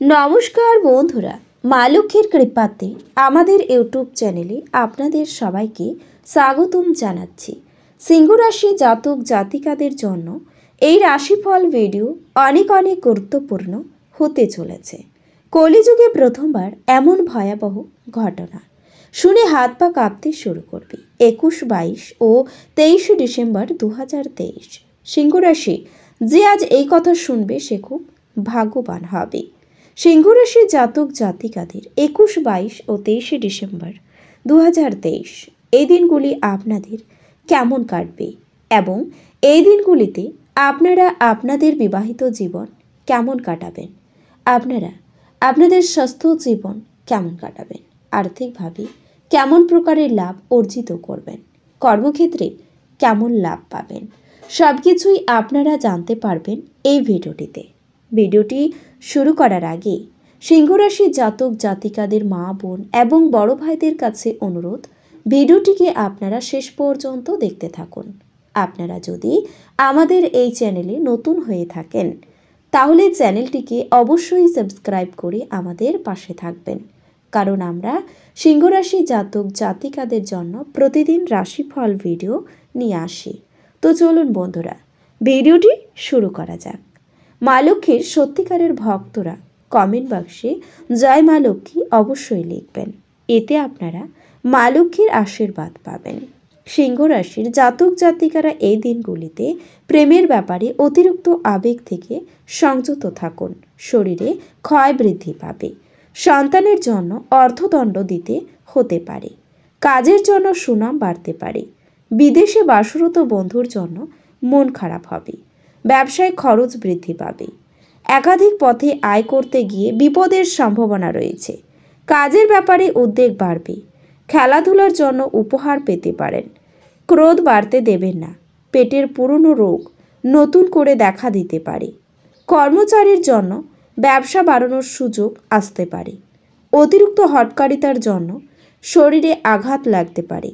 নমস্কার বন্ধুরা, মা লক্ষ্মীর কৃপাতে আমাদের ইউটিউব চ্যানেলে আপনাদের সবাইকে স্বাগতম জানাচ্ছি। সিংহ রাশি জাতক জাতিকাদের জন্য এই রাশিফল ভিডিও অনেক গুরুত্বপূর্ণ হতে চলেছে। কলিযুগে প্রথমবার এমন ভয়াবহ ঘটনা শুনে হাত পা কাঁপতে শুরু করবে। 21, 22 ও 23 ডিসেম্বর 2023 সিংহ রাশি যে আজ এই কথা শুনবে সে খুব ভাগ্যবান হবে। সিংহ রাশির জাতক জাতিকাদের 21, 22 ও 23 ডিসেম্বর 2023 এই দিনগুলি আপনাদের কেমন কাটবে এবং এই দিনগুলিতে আপনারা আপনাদের বিবাহিত জীবন কেমন কাটাবেন, আপনারা আপনাদের স্বাস্থ্য জীবন কেমন কাটাবেন, আর্থিকভাবে কেমন প্রকারের লাভ অর্জিত করবেন, কর্মক্ষেত্রে কেমন লাভ পাবেন, সব কিছুই আপনারা জানতে পারবেন এই ভিডিওটিতে। ভিডিওটি শুরু করার আগে সিংহ রাশির জাতক জাতিকাদের মা বোন এবং বড় ভাইদের কাছে অনুরোধ, ভিডিওটিকে আপনারা শেষ পর্যন্ত দেখতে থাকুন। আপনারা যদি আমাদের এই চ্যানেলে নতুন হয়ে থাকেন তাহলে চ্যানেলটিকে অবশ্যই সাবস্ক্রাইব করে আমাদের পাশে থাকবেন, কারণ আমরা সিংহ রাশি জাতক জাতিকাদের জন্য প্রতিদিন রাশিফল ভিডিও নিয়ে আসি। তো চলুন বন্ধুরা, ভিডিওটি শুরু করা যাক। মা লক্ষ্মীর সত্যিকারের ভক্তরা কমেন্ট বক্সে জয় মা লক্ষ্মী অবশ্যই লিখবেন, এতে আপনারা মা লক্ষ্মীর আশীর্বাদ পাবেন। সিংহ রাশির জাতক জাতিকারা এই দিনগুলিতে প্রেমের ব্যাপারে অতিরিক্ত আবেগ থেকে সংযত থাকুন। শরীরে ক্ষয় বৃদ্ধি পাবে। সন্তানের জন্য অর্থদণ্ড দিতে হতে পারে। কাজের জন্য সুনাম বাড়তে পারে। বিদেশে বাসরত বন্ধুর জন্য মন খারাপ হবে। ব্যবসায় খরচ বৃদ্ধি পাবে। একাধিক পথে আয় করতে গিয়ে বিপদের সম্ভাবনা রয়েছে। কাজের ব্যাপারে উদ্বেগ বাড়বে। খেলাধুলার জন্য উপহার পেতে পারেন। ক্রোধ বাড়তে দেবেন না। পেটের পুরনো রোগ নতুন করে দেখা দিতে পারে। কর্মচারীর জন্য ব্যবসা বাড়ানোর সুযোগ আসতে পারে। অতিরিক্ত হটকারিতার জন্য শরীরে আঘাত লাগতে পারে।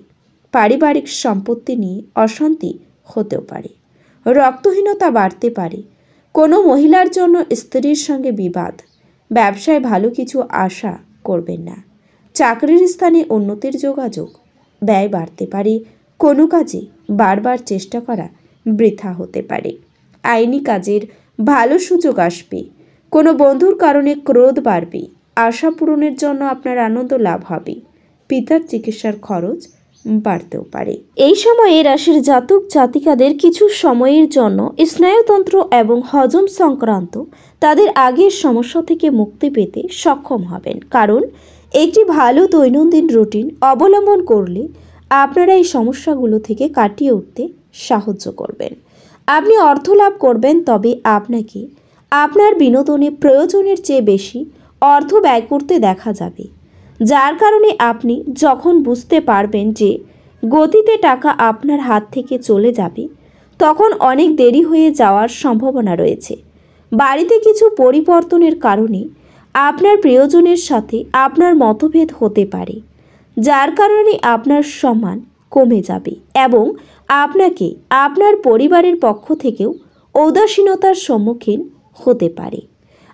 পারিবারিক সম্পত্তি নিয়ে অশান্তি হতেও পারে। রক্তহীনতা বাড়তে পারে। কোনো মহিলার জন্য স্ত্রীর সঙ্গে বিবাদ। ব্যবসায় ভালো কিছু আশা করবেন না। চাকরির স্থানে উন্নতির যোগাযোগ। ব্যয় বাড়তে পারে। কোনো কাজে বারবার চেষ্টা করা বৃথা হতে পারে। আইনি কাজের ভালো সুযোগ আসবে। কোনো বন্ধুর কারণে ক্রোধ বাড়বে। আশা পূরণের জন্য আপনার আনন্দ লাভ হবে। পিতার চিকিৎসার খরচ বাড়তেও পারে। এই সময়ে রাশির জাতক জাতিকাদের কিছু সময়ের জন্য স্নায়ুতন্ত্র এবং হজম সংক্রান্ত তাদের আগের সমস্যা থেকে মুক্তি পেতে সক্ষম হবেন, কারণ একটি ভালো দৈনন্দিন রুটিন অবলম্বন করলে আপনারা এই সমস্যাগুলো থেকে কাটিয়ে উঠতে সাহায্য করবেন। আপনি অর্থ লাভ করবেন, তবে আপনাকে আপনার বিনোদনে প্রয়োজনের চেয়ে বেশি অর্থ ব্যয় করতে দেখা যাবে, যার কারণে আপনি যখন বুঝতে পারবেন যে গতিতে টাকা আপনার হাত থেকে চলে যাবে, তখন অনেক দেরি হয়ে যাওয়ার সম্ভাবনা রয়েছে। বাড়িতে কিছু পরিবর্তনের কারণে আপনার প্রিয়জনের সাথে আপনার মতভেদ হতে পারে, যার কারণে আপনার সম্মান কমে যাবে এবং আপনাকে আপনার পরিবারের পক্ষ থেকেও ঔদাসীনতার সম্মুখীন হতে পারে।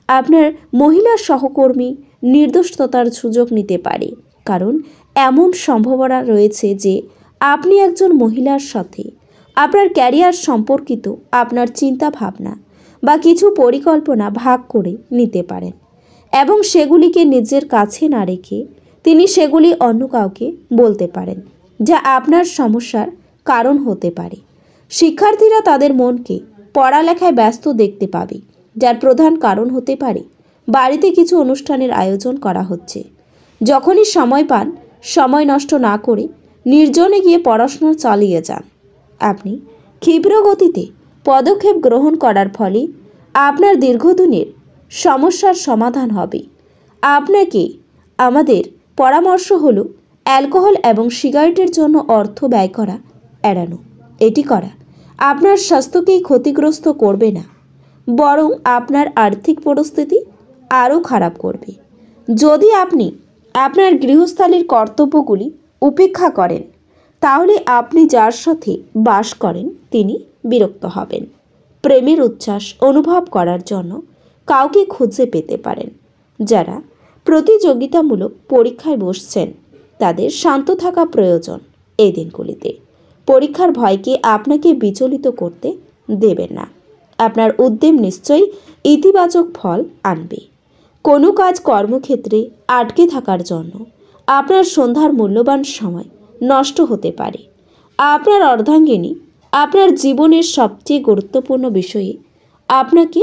আপনার মহিলা সহকর্মী নির্দোষতার সুযোগ নিতে পারে, কারণ এমন সম্ভাবনা রয়েছে যে আপনি একজন মহিলার সাথে আপনার ক্যারিয়ার সম্পর্কিত আপনার চিন্তা ভাবনা বা কিছু পরিকল্পনা ভাগ করে নিতে পারেন এবং সেগুলিকে নিজের কাছে না রেখে তিনি সেগুলি অন্য কাউকে বলতে পারেন, যা আপনার সমস্যার কারণ হতে পারে। শিক্ষার্থীরা তাদের মনকে পড়ালেখায় ব্যস্ত দেখতে পাবে, যার প্রধান কারণ হতে পারে বাড়িতে কিছু অনুষ্ঠানের আয়োজন করা হচ্ছে। যখনই সময় পান, সময় নষ্ট না করে নির্জনে গিয়ে পড়াশোনা চালিয়ে যান। আপনি ক্ষিপ্র গতিতে পদক্ষেপ গ্রহণ করার ফলে আপনার দীর্ঘদিনের সমস্যার সমাধান হবে। আপনাকে আমাদের পরামর্শ হলো অ্যালকোহল এবং সিগারেটের জন্য অর্থ ব্যয় করা এড়ানো। এটি করা আপনার স্বাস্থ্যকেই ক্ষতিগ্রস্ত করবে না, বরং আপনার আর্থিক পরিস্থিতি আরও খারাপ করবে। যদি আপনি আপনার গৃহস্থালির কর্তব্যগুলি উপেক্ষা করেন, তাহলে আপনি যার সাথে বাস করেন তিনি বিরক্ত হবেন। প্রেমের উচ্ছ্বাস অনুভব করার জন্য কাউকে খুঁজে পেতে পারেন। যারা প্রতিযোগিতামূলক পরীক্ষায় বসছেন তাদের শান্ত থাকা প্রয়োজন। এই দিনগুলিতে পরীক্ষার ভয়কে আপনাকে বিচলিত করতে দেবেন না। আপনার উদ্যম নিশ্চয়ই ইতিবাচক ফল আনবে। কোনো কাজ কর্মক্ষেত্রে আটকে থাকার জন্য আপনার সন্ধ্যার মূল্যবান সময় নষ্ট হতে পারে। আপনার অর্ধাঙ্গিনী আপনার জীবনের সবচেয়ে গুরুত্বপূর্ণ বিষয়ে আপনাকে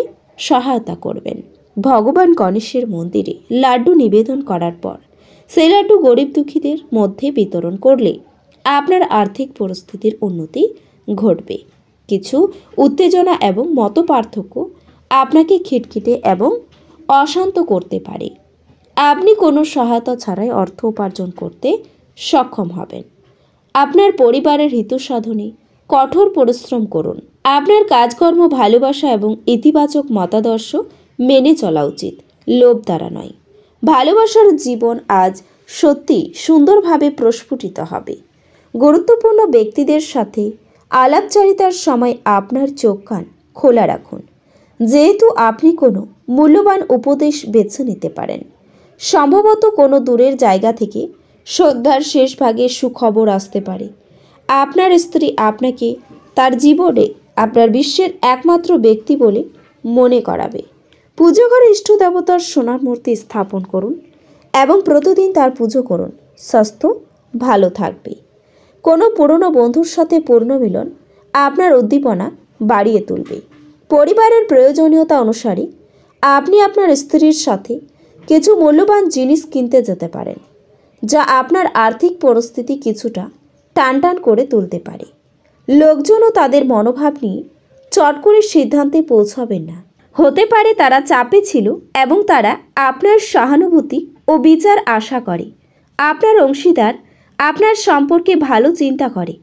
সহায়তা করবেন। ভগবান গণেশের মন্দিরে লাড্ডু নিবেদন করার পর সেই লাড্ডু গরিব দুঃখীদের মধ্যে বিতরণ করলে আপনার আর্থিক পরিস্থিতির উন্নতি ঘটবে। কিছু উত্তেজনা এবং মতপার্থক্য আপনাকে খিটখিটে এবং অশান্ত করতে পারে। আপনি কোনো সহায়তা ছাড়াই অর্থ উপার্জন করতে সক্ষম হবেন। আপনার পরিবারের হিত সাধনে কঠোর পরিশ্রম করুন। আপনার কাজকর্ম ভালোবাসা এবং ইতিবাচক মতাদর্শ মেনে চলা উচিত, লোভ দ্বারা নয়। ভালোবাসার জীবন আজ সত্যি সুন্দরভাবে প্রস্ফুটিত হবে। গুরুত্বপূর্ণ ব্যক্তিদের সাথে আলাপচারিতার সময় আপনার চোখ কান খোলা রাখুন, যেহেতু আপনি কোনো মূল্যবান উপদেশ বেছে নিতে পারেন। সম্ভবত কোনো দূরের জায়গা থেকে সন্ধ্যার শেষ ভাগে সুখবর আসতে পারে। আপনার স্ত্রী আপনাকে তার জীবনে আপনার বিশ্বের একমাত্র ব্যক্তি বলে মনে করাবে। পুজো ঘরে ইষ্ট দেবতার সোনার মূর্তি স্থাপন করুন এবং প্রতিদিন তার পুজো করুন। স্বাস্থ্য ভালো থাকবে। কোনো পুরনো বন্ধুর সাথে পুনর্মিলন আপনার উদ্দীপনা বাড়িয়ে তুলবে। পরিবারের প্রয়োজনীয়তা অনুসারে আপনি আপনার স্ত্রীর সাথে কিছু মূল্যবান জিনিস কিনতে যেতে পারেন, যা আপনার আর্থিক পরিস্থিতি কিছুটা টানটান করে তুলতে পারে। লোকজনও তাদের মনোভাব নিয়ে চট করে সিদ্ধান্তে পৌঁছাবেন না। হতে পারে তারা চাপে ছিল এবং তারা আপনার সহানুভূতি ও বিচার আশা করে। আপনার অংশীদার আপনার সম্পর্কে ভালো চিন্তা করে,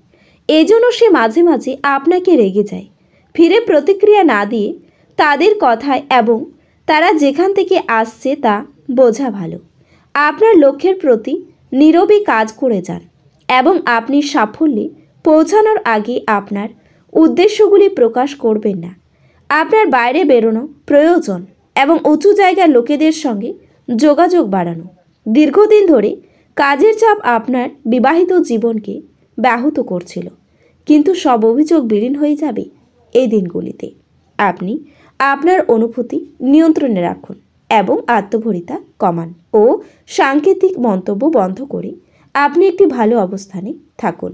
এজন্য সে মাঝে মাঝে আপনাকে রেগে যায়। ফিরে প্রতিক্রিয়া না দিয়ে তাদের কথায় এবং তারা যেখান থেকে আসছে তা বোঝা ভালো। আপনার লক্ষ্যের প্রতি নীরবে কাজ করে যান এবং আপনি সাফল্যে পৌঁছানোর আগে আপনার উদ্দেশ্যগুলি প্রকাশ করবেন না। আপনার বাইরে বেরোনো প্রয়োজন এবং উঁচু জায়গার লোকেদের সঙ্গে যোগাযোগ বাড়ানো। দীর্ঘদিন ধরে কাজের চাপ আপনার বিবাহিত জীবনকে ব্যাহত করছিল, কিন্তু সব অভিযোগ বিলীন হয়ে যাবে এই দিনগুলিতে। আপনি আপনার অনুভূতি নিয়ন্ত্রণে রাখুন এবং আত্মভরিতা কমান ও সাংকেতিক মন্তব্য বন্ধ করে আপনি একটি ভালো অবস্থানে থাকুন।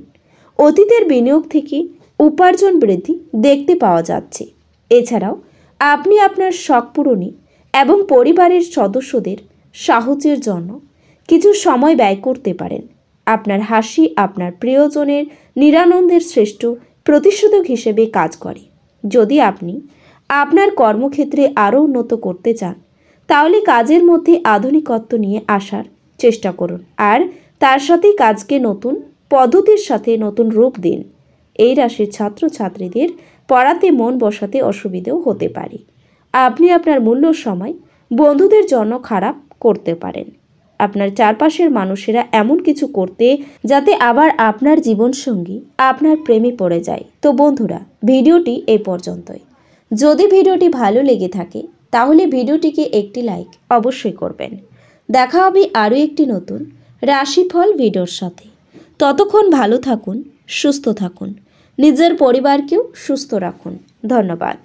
অতীতের বিনিয়োগ থেকে উপার্জন বৃদ্ধি দেখতে পাওয়া যাচ্ছে। এছাড়াও আপনি আপনার শখ পূরণে এবং পরিবারের সদস্যদের সাহায্যের জন্য কিছু সময় ব্যয় করতে পারেন। আপনার হাসি আপনার প্রিয়জনের নিরানন্দের শ্রেষ্ঠ প্রতিষেধক হিসেবে কাজ করে। যদি আপনি আপনার কর্মক্ষেত্রে আরও উন্নত করতে চান, তাহলে কাজের মধ্যে আধুনিকত্ব নিয়ে আসার চেষ্টা করুন আর তার সাথে কাজকে নতুন পদ্ধতির সাথে নতুন রূপ দিন। এই রাশির ছাত্রছাত্রীদের পড়াতে মন বসাতে অসুবিধেও হতে পারে। আপনি আপনার মূল্য সময় বন্ধুদের জন্য খারাপ করতে পারেন। আপনার চারপাশের মানুষেরা এমন কিছু করতে যাতে আবার আপনার জীবনসঙ্গী আপনার প্রেমে পড়ে যায়। তো বন্ধুরা, ভিডিওটি এই পর্যন্তই। যদি ভিডিওটি ভালো লেগে থাকে তাহলে ভিডিওটিকে একটি লাইক অবশ্যই করবেন। দেখা হবে আরও একটি নতুন রাশিফল ভিডিওর সাথে। ততক্ষণ ভালো থাকুন, সুস্থ থাকুন, নিজের পরিবারকেও সুস্থ রাখুন। ধন্যবাদ।